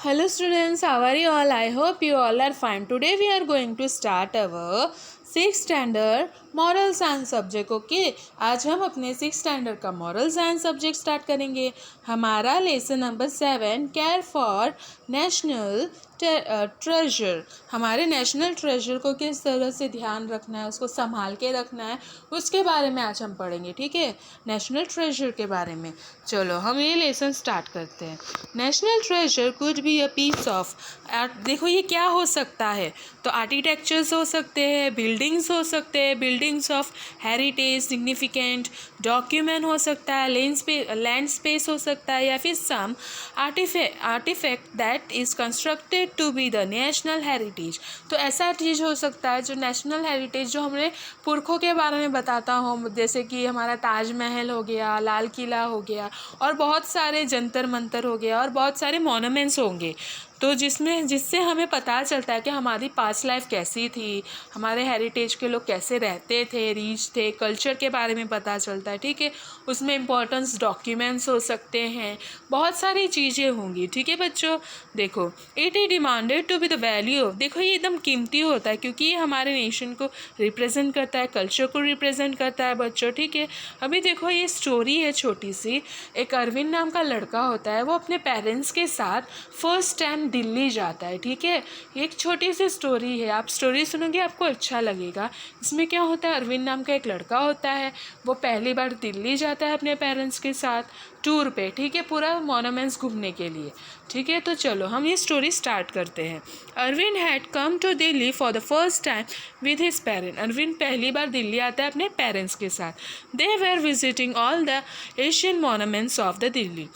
Hello students, how are you all? I hope you all are fine. Today we are going to start our 6th standard moral science subject. Okay आज हम अपने 6th standard का moral science subject start करेंगे. हमारा lesson number 7 care for national treasure. हमारे national treasure को किस तरह से ध्यान रखना है, उसको संभाल के रखना है, उसके बारे में आज हम पढ़ेंगे. ठीक है, नेशनल ट्रेजर के बारे में. चलो हम ये लेसन स्टार्ट करते हैं. National treasure could be a piece of. देखो ये क्या हो सकता है, तो आर्किटेक्चर्स हो सकते हैं, बिल्डिंग्स हो सकते हैं, buildings of heritage significant, document हो सकता है, लैंड स्पेस हो सकता है, या फिर some artefact that is constructed to be the national heritage. तो ऐसा चीज़ हो सकता है जो नेशनल हेरिटेज, जो हमें पुरखों के बारे में बताता हो, जैसे कि हमारा ताजमहल हो गया, लाल किला हो गया, और बहुत सारे जंतर मंतर हो गया, और बहुत सारे मॉन्यूमेंट्स होंगे. तो जिससे हमें पता चलता है कि हमारी पास्ट लाइफ कैसी थी, हमारे हेरिटेज के लोग कैसे रहते थे, रिच थे, कल्चर के बारे में पता चलता है. ठीक है, उसमें इम्पोर्टेंस डॉक्यूमेंट्स हो सकते हैं, बहुत सारी चीज़ें होंगी. ठीक है बच्चों, देखो it is demanded to be the value. देखो ये एकदम कीमती होता है क्योंकि ये हमारे नेशन को रिप्रेजेंट करता है, कल्चर को रिप्रेजेंट करता है बच्चों. ठीक है, अभी देखो ये स्टोरी है छोटी सी. एक अरविंद नाम का लड़का होता है, वो अपने पेरेंट्स के साथ फर्स्ट टाइम दिल्ली जाता है. ठीक है, एक छोटी सी स्टोरी है, आप स्टोरी सुनोगे आपको अच्छा लगेगा. इसमें क्या होता है, अरविंद नाम का एक लड़का होता है, वो पहली बार दिल्ली जाता है अपने पेरेंट्स के साथ टूर पे. ठीक है, पूरा मॉन्यूमेंट्स घूमने के लिए. ठीक है, तो चलो हम ये स्टोरी स्टार्ट करते हैं. Arvind had come to Delhi for the first time with his parent. Arvind पहली बार दिल्ली आता है अपने पेरेंट्स के साथ. They were visiting all the Asian monuments of the Delhi.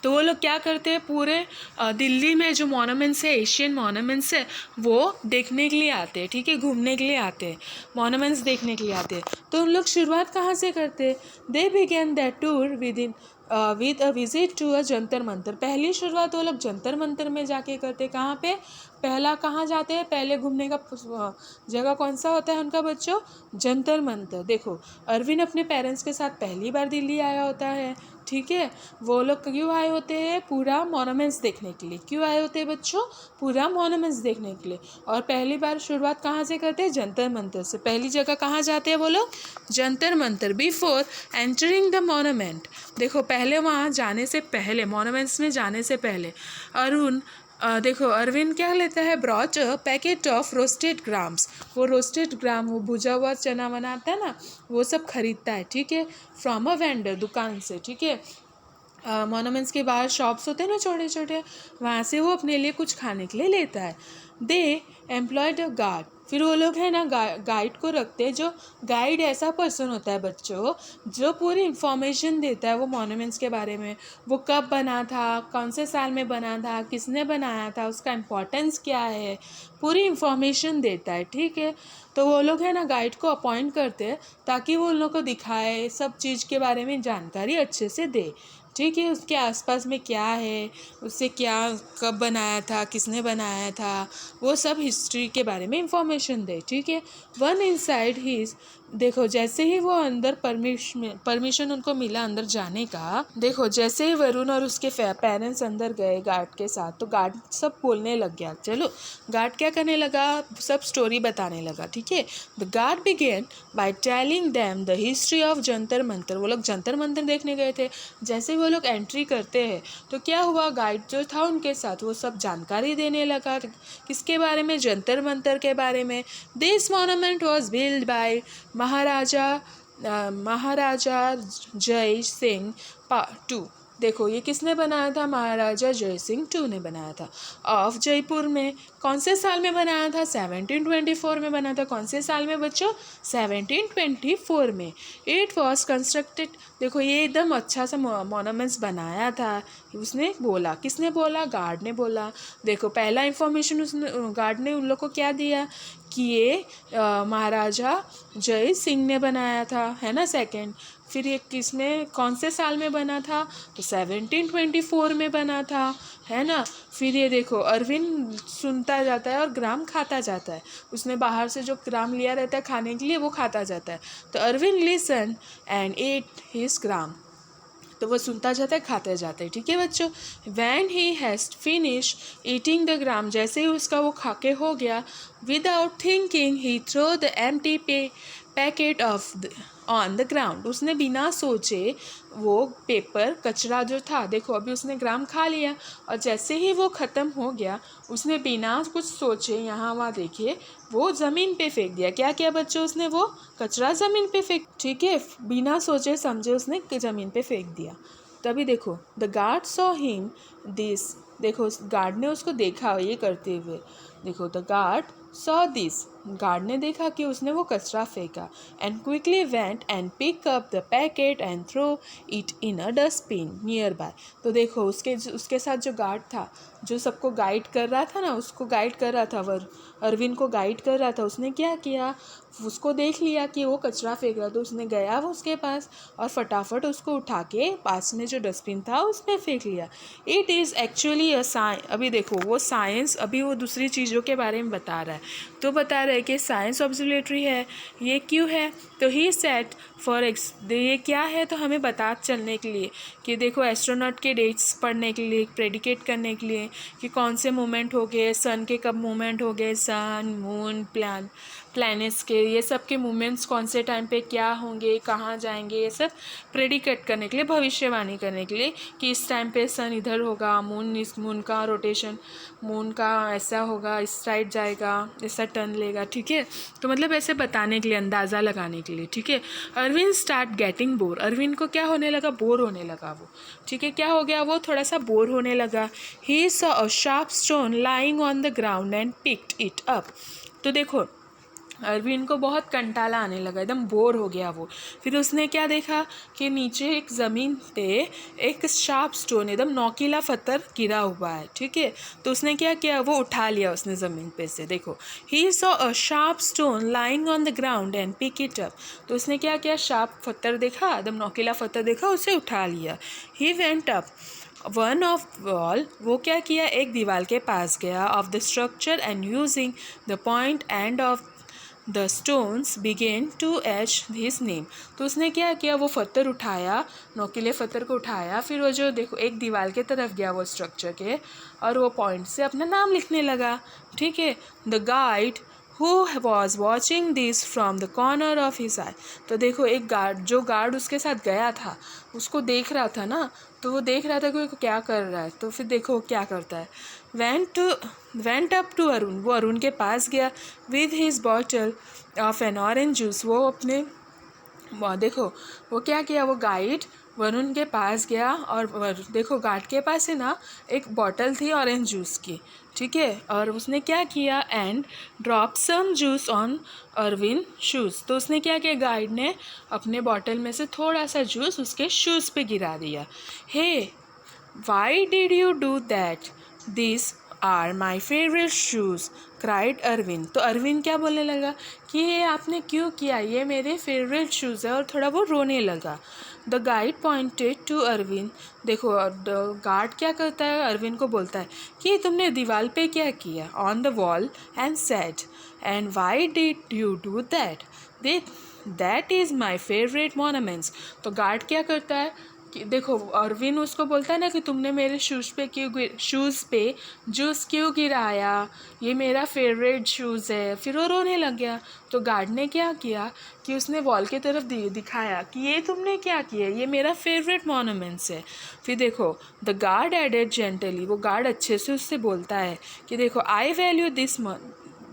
तो वो लोग क्या करते हैं, पूरे दिल्ली में जो मॉन्यूमेंट्स है, एशियन मॉन्यूमेंट्स है, वो देखने के लिए आते हैं. ठीक है, घूमने के लिए आते हैं, मॉन्यूमेंट्स देखने के लिए आते हैं. तो उन लोग शुरुआत कहाँ से करते हैं, they begin that tour with a visit to a Jantar Mantar. पहली शुरुआत वो लोग जंतर मंतर में जाके करते. कहाँ पे पहला कहाँ जाते हैं, पहले घूमने का जगह कौन सा होता है उनका बच्चों, जंतर मंतर. देखो अरविंद अपने पेरेंट्स के साथ पहली बार दिल्ली आया होता है. ठीक है, वो लोग क्यों आए होते हैं, पूरा मॉन्यूमेंट्स देखने के लिए. क्यों आए होते हैं बच्चों, पूरा मॉन्यूमेंट्स देखने के लिए. और पहली बार शुरुआत कहाँ से करते हैं, जंतर मंतर से. पहली जगह कहाँ जाते हैं वो लोग, Jantar Mantar. Before entering the monument. देखो पहले वहाँ जाने से पहले, मॉन्यूमेंट्स में जाने से पहले देखो अरविंद क्या लेता है, brought a packet of roasted grams. वो रोस्टेड ग्राम, वो भुजा हुआ चना बनाता है ना, वो सब खरीदता है. ठीक है, फ्रॉम अ वेंडर, दुकान से. ठीक है, मॉन्यूमेंट्स के बाहर शॉप्स होते हैं ना छोटे छोटे, वहाँ से वो अपने लिए कुछ खाने के लिए लेता है. दे एम्प्लॉयड अ गार्ड. फिर वो लोग है ना गाइड को रखते हैं. जो गाइड ऐसा पर्सन होता है बच्चों, जो पूरी इंफॉर्मेशन देता है वो मॉन्यूमेंट्स के बारे में. वो कब बना था, कौन से साल में बना था, किसने बनाया था, उसका इम्पोर्टेंस क्या है, पूरी इंफॉर्मेशन देता है. ठीक है, तो वो लोग है ना गाइड को अपॉइंट करते हैं ताकि वो उन लोग को दिखाए, सब चीज़ के बारे में जानकारी अच्छे से दे. ठीक है, उसके आसपास में क्या है, उससे क्या, कब बनाया था, किसने बनाया था, वो सब हिस्ट्री के बारे में इंफॉर्मेशन दे. ठीक है, वन इनसाइड हिज. देखो जैसे ही वो अंदर परमिशन उनको मिला अंदर जाने का. देखो जैसे ही वरुण और उसके पेरेंट्स अंदर गए गार्ड के साथ, तो गार्ड सब बोलने लग गया. चलो गार्ड क्या करने लगा, सब स्टोरी बताने लगा. ठीक है, the guard began by telling them the history of Jantar Mantar. वो लोग जंतर मंतर देखने गए थे. जैसे वो लोग एंट्री करते हैं तो क्या हुआ, गाइड जो था उनके साथ वो सब जानकारी देने लगा. किसके बारे में, जंतर मंतर के बारे में. This monument was build by Maharaja Jai Singh to. देखो ये किसने बनाया था, महाराजा जय सिंह टू ने बनाया था. ऑफ जयपुर में. कौन से साल में बनाया था, 1724 में बना था. कौन से साल में बच्चों, 1724 में. It was constructed. देखो ये एकदम अच्छा सा मॉन्यूमेंट्स बनाया था. उसने बोला, किसने बोला, गार्ड ने बोला. देखो पहला इंफॉर्मेशन उसने, गार्ड ने उन लोग को क्या दिया कि ये महाराजा जय सिंह ने बनाया था, है ना. सेकंड, फिर ये किसने, कौन से साल में बना था, तो 1724 में बना था, है ना. फिर ये देखो अरविंद सुनता जाता है और ग्राम खाता जाता है. उसने बाहर से जो ग्राम लिया रहता है खाने के लिए वो खाता जाता है. तो Arvind listen and ate his gram. तो वो सुनता जाता है, खाता जाता है। ठीक है बच्चों। When he has finished eating the gram, जैसे ही उसका वो खाके हो गया, without thinking he threw the empty packet on the ground, उसने बिना सोचे वो पेपर कचरा जो था, देखो अभी उसने ग्राम खा लिया और जैसे ही वो ख़त्म हो गया उसने बिना कुछ सोचे यहाँ वहाँ देखे वो ज़मीन पे फेंक दिया। क्या किया बच्चों, उसने वो कचरा ज़मीन पे फेंक, ठीक है, बिना सोचे समझे उसने ज़मीन पे फेंक दिया। तभी देखो the guard saw him this, देखो गार्ड ने उसको देखा ये करते हुए, देखो the guard saw this, guard ने देखा कि उसने वो कचरा फेंका, and quickly went and pick up the packet and throw it in a dustbin nearby. तो देखो उसके साथ जो गार्ड था, जो सबको गाइड कर रहा था ना, उसको गाइड कर रहा था, अरविंद को गाइड कर रहा था, उसने क्या किया, उसको देख लिया कि वो कचरा फेंक रहा, तो उसने गया वो उसके पास और फटाफट उसको उठा के पास में जो डस्टबिन था उसमें फेंक लिया। It is actually a science, अभी देखो वो साइंस, अभी वो दूसरी चीज़ों के बारे में बता रहा है, तो बता रहा है कि साइंस ऑब्जर्वेटरी है, ये क्यों है, तो ही सेट फॉर ये क्या है, तो हमें बता चलने के लिए कि देखो एस्ट्रोनॉट के डेट्स पढ़ने के लिए, प्रेडिकेट करने के लिए कि कौन से मूवमेंट हो गए, सन के कब मूवमेंट हो गए, सन मून प्लैनेट्स के, ये सब के मूवमेंट्स कौन से टाइम पे क्या होंगे, कहाँ जाएंगे, ये सब प्रेडिकेट करने के लिए, भविष्यवाणी करने के लिए कि इस टाइम पे सन इधर होगा, मून का रोटेशन, मून का ऐसा होगा, इस साइड जाएगा, ऐसा टर्न लेगा। ठीक है, तो मतलब ऐसे बताने के लिए, अंदाज़ा लगाने के लिए। ठीक है, Arvind start getting bore, Arvind को क्या होने लगा, बोर होने लगा वो। ठीक है, क्या हो गया, वो थोड़ा सा बोर होने लगा। ही saw a sharp stone lying on the ground and picked it up. तो देखो अरविंद को बहुत कंटाला आने लगा, एकदम बोर हो गया वो। फिर उसने क्या देखा कि नीचे एक ज़मीन पे एक शार्प स्टोन, एकदम नोकीला पत्थर गिरा हुआ है। ठीक है, तो उसने क्या किया, वो उठा लिया उसने ज़मीन पे से। देखो he saw a sharp stone lying on the ground and pick it up, तो उसने क्या किया, शार्प पत्थर देखा, एकदम नोकीला पत्थर देखा, उसे उठा लिया। He went up one of wall, वो क्या किया, एक दीवार के पास गया, of the structure and using the point end of the stones began to etch his name. तो उसने क्या किया, वो पत्थर उठाया, नोकीले पत्थर को उठाया, फिर वो जो देखो एक दीवार के तरफ गया वो स्ट्रक्चर के, और वो पॉइंट से अपना नाम लिखने लगा। ठीक है, the guide who was watching this from the corner of his eye, तो देखो एक गार्ड उसके साथ गया था, उसको देख रहा था ना, तो वो देख रहा था कि वो क्या कर रहा है, तो फिर देखो क्या करता है, वेंट अप टू अरुण, वो अरुण के पास गया, with his bottle of N orange juice, वो अपने देखो वो क्या किया, वो गाइड वरुण के पास गया और देखो गार्ड के पास है ना एक बॉटल थी ऑरेंज जूस की। ठीक है, और उसने क्या किया, and drop some juice on Arvind shoes, तो उसने क्या किया, गाइड ने अपने बॉटल में से थोड़ा सा जूस उसके शूज़ पे गिरा दिया। Hey why did you do that, this are my favourite shoes, cried Arvind. तो अरविंद क्या बोलने लगा कि ये आपने क्यों किया, ये मेरे फेवरेट शूज़ है, और थोड़ा वो रोने लगा। The guide pointed to Arvind, देखो गार्ड क्या करता है, अरविंद को बोलता है कि तुमने दीवार पे क्या किया, on the wall, and said and Y did you do that is my favourite monuments. तो गार्ड क्या करता है कि देखो अरविंद उसको बोलता है ना कि तुमने मेरे शूज़ पे जूस क्यों गिराया, ये मेरा फेवरेट शूज़ है, फिर वो रोने लग गया। तो गार्ड ने क्या किया कि उसने वॉल की तरफ दिखाया कि ये तुमने क्या किया, ये मेरा फेवरेट मॉन्यूमेंट्स है। फिर देखो द गार्ड एडेड जेंटली, वो गार्ड अच्छे से उससे बोलता है कि देखो आई वैल्यू दिस,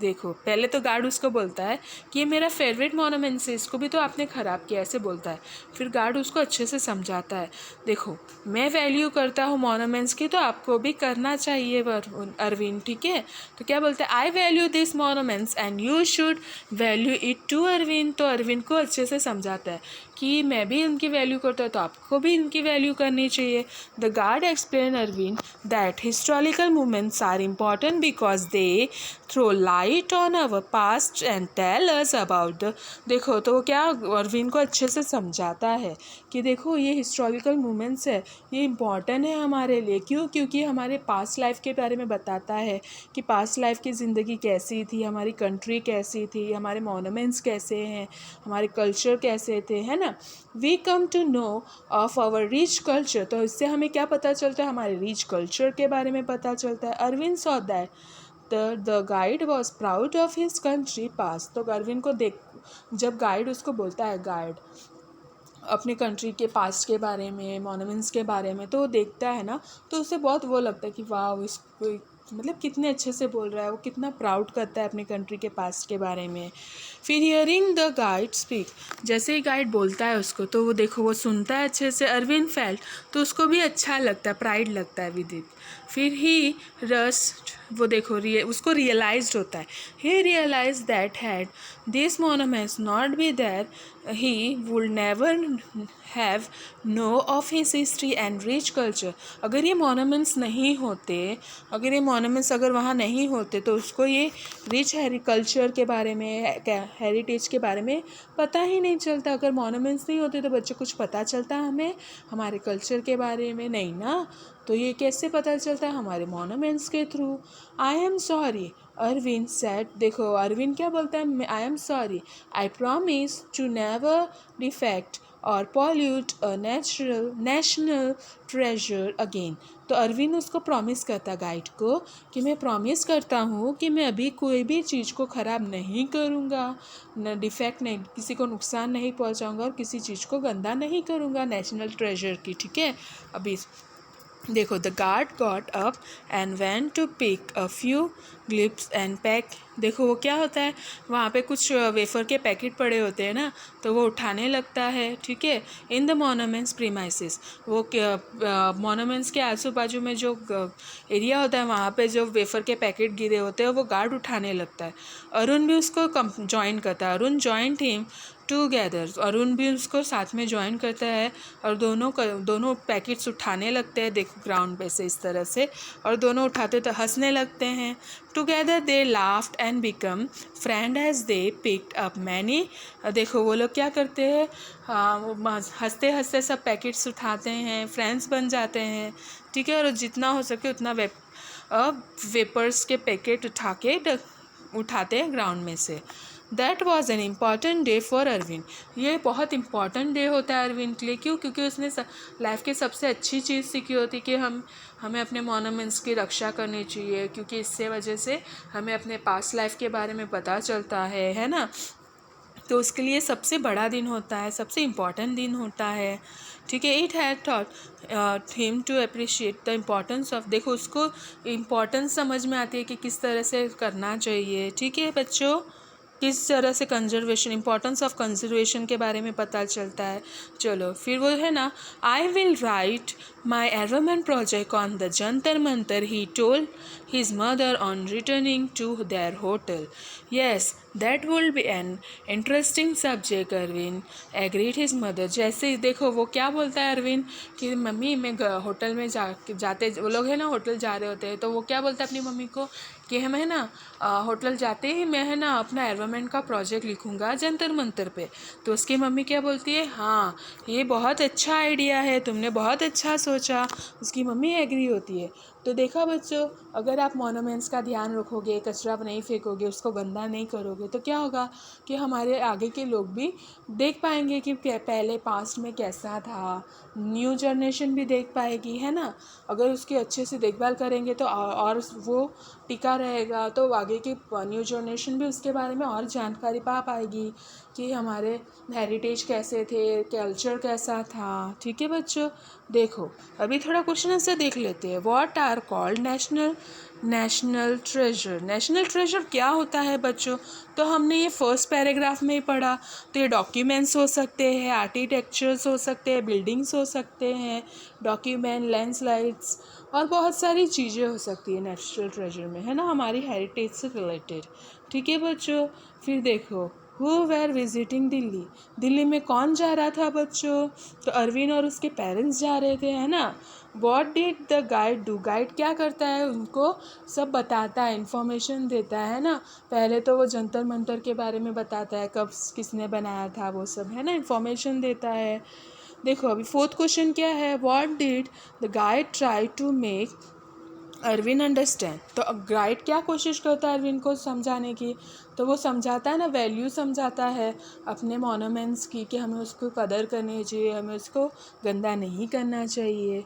देखो पहले तो गार्ड उसको बोलता है कि ये मेरा फेवरेट मॉन्यूमेंट्स है, इसको भी तो आपने ख़राब किया, ऐसे बोलता है। फिर गार्ड उसको अच्छे से समझाता है, देखो मैं वैल्यू करता हूँ मॉन्यूमेंट्स की, तो आपको भी करना चाहिए अरविंद। ठीक है, तो क्या बोलते हैं, I value this monuments and you should value it to Arvind. तो अरविंद को अच्छे से समझाता है कि मैं भी इनकी वैल्यू करता हूँ, तो आपको भी इनकी वैल्यू करनी चाहिए। The guard explain Arvind that historical movements are important because they throw light light on our past and tell us about the. देखो तो वो क्या अरविंद को अच्छे से समझाता है कि देखो ये हिस्टोरिकल मोमेंट्स है, ये इम्पॉर्टेंट है हमारे लिए। क्यों? क्योंकि हमारे पास्ट लाइफ के बारे में बताता है कि पास्ट लाइफ की ज़िंदगी कैसी थी, हमारी कंट्री कैसी थी, हमारे मॉन्यूमेंट्स कैसे हैं, हमारे कल्चर कैसे थे, है ना। We come to know of our rich culture. तो इससे हमें क्या पता चलता है? हमारे रिच कल्चर के बारे में पता चलता है। Arvind saw that the guide was proud of his country past. तो अरविंद को देख, जब गाइड उसको बोलता है, गाइड अपने कंट्री के पास्ट के बारे में, मॉन्यूमेंट्स के बारे में, तो वो देखता है ना, तो उसे बहुत वो लगता है कि वाह, इसको मतलब कितने अच्छे से बोल रहा है, वो कितना प्राउड करता है अपनी कंट्री के पास्ट के बारे में। फिर हियरिंग द गाइड स्पीक, जैसे ही गाइड बोलता है उसको, तो वो देखो वो सुनता है अच्छे से। अरविंद फेल्ट, तो उसको भी अच्छा लगता है, प्राइड लगता है विद इट। फिर ही रस्ट, वो देखो उसको रियलाइज्ड होता है। He realise that had this monuments not be there he would never have know of his history and rich culture. अगर ये मोनूमेंट्स नहीं होते, अगर ये मोनूमेंट्स अगर वहाँ नहीं होते, तो उसको ये रिच कल्चर के बारे में, हेरिटेज के बारे में पता ही नहीं चलता। अगर मोनूमेंट्स नहीं होते तो बच्चों कुछ पता चलता हमें हमारे कल्चर के बारे में? नहीं ना। तो ये कैसे पता चलता है? हमारे मोनूमेंट्स के थ्रू। I am sorry, Arvind said. देखो अरविंद क्या बोलता है? I am sorry, I promise to never defect or pollute a national treasure again. तो अरविंद उसको प्रॉमिस करता गाइड को कि मैं प्रॉमिस करता हूँ कि मैं अभी कोई भी चीज़ को ख़राब नहीं करूँगा, न डिफेक्ट नहीं, किसी को नुकसान नहीं पहुँचाऊँगा और किसी चीज़ को गंदा नहीं करूँगा नेशनल ट्रेजर की। ठीक है, अभी देखो the guard got up and went to pick a few clips and pack. देखो वो क्या होता है, वहाँ पे कुछ वेफर के पैकेट पड़े होते हैं ना, तो वो उठाने लगता है। ठीक है, इन द मोनूमेंट्स प्रीमाइसेस, वो मोनूमेंट्स के आजू बाजू में जो एरिया होता है वहाँ पे जो वेफर के पैकेट गिरे होते हैं वो गार्ड उठाने लगता है। अरुण भी उसको ज्वाइन करता है। Arun join team together, Arun भी उसको साथ में ज्वाइन करता है और दोनों पैकेट्स उठाने लगते हैं। देखो ग्राउंड पे से इस तरह से, और दोनों उठाते तो हंसने लगते हैं। Together they laughed and become friend as they picked up many. देखो वो लोग क्या करते हैं, हंसते हंसते सब पैकेट्स उठाते हैं, फ्रेंड्स बन जाते हैं। ठीक है, और जितना हो सके उतना वेपर्स के पैकेट उठाते हैं ग्राउंड में से। That was an important day for Arvind. ये बहुत इम्पॉर्टेंट डे होता है अरविंद के लिए। क्यों? क्योंकि उसने लाइफ की सबसे अच्छी चीज़ सीखी होती है कि हमें अपने मॉन्यूमेंट्स की रक्षा करनी चाहिए, क्योंकि इससे वजह से हमें अपने पास्ट लाइफ के बारे में पता चलता है ना। तो उसके लिए सबसे बड़ा दिन होता है, सबसे इम्पॉर्टेंट दिन होता है। ठीक है, it had taught him to appreciate the importance of. देखो उसको इम्पॉर्टेंस समझ में आती है कि किस तरह से करना चाहिए। ठीक है बच्चों, किस तरह से कंजर्वेशन, इम्पॉर्टेंस ऑफ कंजर्वेशन के बारे में पता चलता है। चलो फिर वो है ना, I will write my environment project on the Jantar Mantar, he told his mother on returning to their hotel. Yes that will be an interesting subject, Arvind agreed his mother. जैसे देखो वो क्या बोलता है अरविंद कि मम्मी मैं होटल में जाते वो लोग है ना होटल जा रहे होते हैं, तो वो क्या बोलता है अपनी मम्मी को कि हम है ना होटल जाते ही मैं है ना अपना एनवायरमेंट का प्रोजेक्ट लिखूंगा जंतर मंतर पे। तो उसकी मम्मी क्या बोलती है, हाँ ये बहुत अच्छा आइडिया है, तुमने बहुत अच्छा सोचा। उसकी मम्मी एग्री होती है। तो देखा बच्चों, अगर आप मॉन्यूमेंट्स का ध्यान रखोगे, कचरा नहीं फेंकोगे, उसको गंदा नहीं करोगे, तो क्या होगा कि हमारे आगे के लोग भी देख पाएंगे कि पहले पास्ट में कैसा था। न्यू जनरेशन भी देख पाएगी, है ना। अगर उसकी अच्छे से देखभाल करेंगे तो और वो टिका रहेगा, तो आगे की न्यू जनरेशन भी उसके बारे में और जानकारी पा पाएगी कि हमारे हेरिटेज कैसे थे, कल्चर कैसा था। ठीक है बच्चों, देखो अभी थोड़ा क्वेश्चन आंसर देख लेते हैं। What are called national treasure. National treasure क्या होता है बच्चों? तो हमने ये फर्स्ट पैराग्राफ में ही पढ़ा। तो ये डॉक्यूमेंट्स हो सकते हैं, आर्किटेक्चर्स हो सकते हैं, बिल्डिंग्स हो सकते हैं, डॉक्यूमेंट, लैंडस्लाइड्स और बहुत सारी चीज़ें हो सकती है नेशनल ट्रेजर में, है ना, हमारी हेरिटेज से रिलेटेड। ठीक है बच्चों, फिर देखो who were visiting Delhi. Delhi में कौन जा रहा था बच्चों? तो अरविंद और उसके पेरेंट्स जा रहे थे, है ना। What did the guide do, guide क्या करता है, उनको सब बताता है, इन्फॉर्मेशन देता है ना। पहले तो वो जंतर मंतर के बारे में बताता है, कब किसने बनाया था वो सब, है ना, इन्फॉर्मेशन देता है। देखो अभी फोर्थ क्वेश्चन क्या है, what did the guide try to make Arvind understand. तो अब गाइड क्या कोशिश करता है अरविंद को समझाने की, तो वो समझाता है ना, वैल्यू समझाता है अपने मोनूमेंट्स की, कि हमें उसको कदर करनी चाहिए, हमें उसको गंदा नहीं करना चाहिए।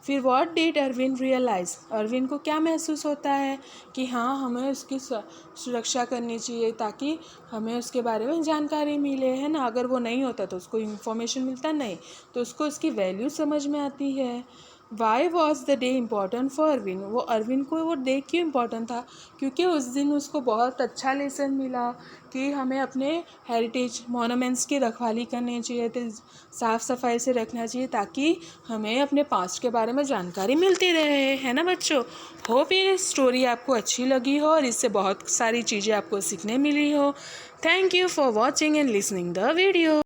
फिर what did Arvind realise, Arvind को क्या महसूस होता है कि हाँ हमें उसकी सुरक्षा करनी चाहिए ताकि हमें उसके बारे में जानकारी मिले, है ना। अगर वो नहीं होता तो उसको इन्फॉर्मेशन मिलता नहीं, तो उसको उसकी वैल्यू समझ में आती है। Why was the day important for Arvind, वो अरविंद को वो डे क्यों इम्पॉर्टेंट था, क्योंकि उस दिन उसको बहुत अच्छा लेसन मिला कि हमें अपने हेरिटेज मोनूमेंट्स की रखवाली करनी चाहिए, तो साफ़ सफाई से रखना चाहिए ताकि हमें अपने पास्ट के बारे में जानकारी मिलती रहे, है ना बच्चों। होप ये स्टोरी आपको अच्छी लगी हो और इससे बहुत सारी चीज़ें आपको सीखने मिली हो। Thank you for watching and listening the video.